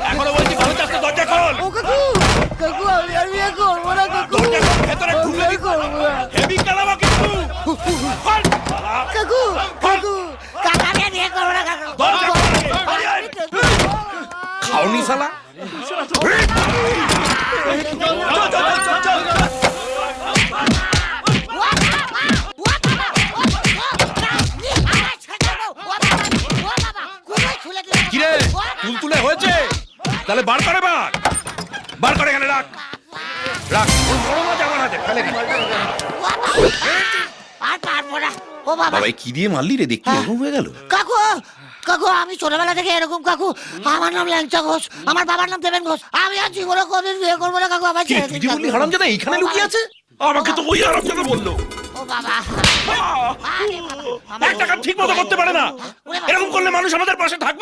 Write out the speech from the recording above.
এখনো বলছি ভালো চাষ দরজা খোল। ও কাকু, কাকু আমি আর বিয়ে করবো না কাকু। দরজা খোল, ভেতরে ঢুকলে আমি করবো না। হেভি কালাবা কিন্তু। খোল। কাকু, কাকু, কাকা আমি আর বিয়ে করবো না কাকু। দরজা খোল। খাওনি শালা। কিরে তুলতুলে হয়েছে? তাহলে বার করে বার করে এখানে রাখ রাখ। বড় মাছ আমার হাতে ফেলে দে। বাবা কি দিয়ে মারলি রে? দেখতে এরকম হয়ে গেল। কাকু, কাকু আমি ছোটবেলা থেকে এরকম কাকু। আমার নাম ল্যাংচা ঘোষ, আমার বাবার নাম দেবেন ঘোষ। আমি আর জীবনে কোনদিন বিয়ে করবো না কাকু। আমার ছেড়ে দিন তুই বললি কাকু। হারামজাদা এইখানে লুকিয়ে আছে? আমাকে তো ওই হারামজাদা বললো। ও বাবা, একটা কাজ ঠিক মতো করতে পারে না। এরকম করলে মানুষ আমাদের পাশে থাকবে?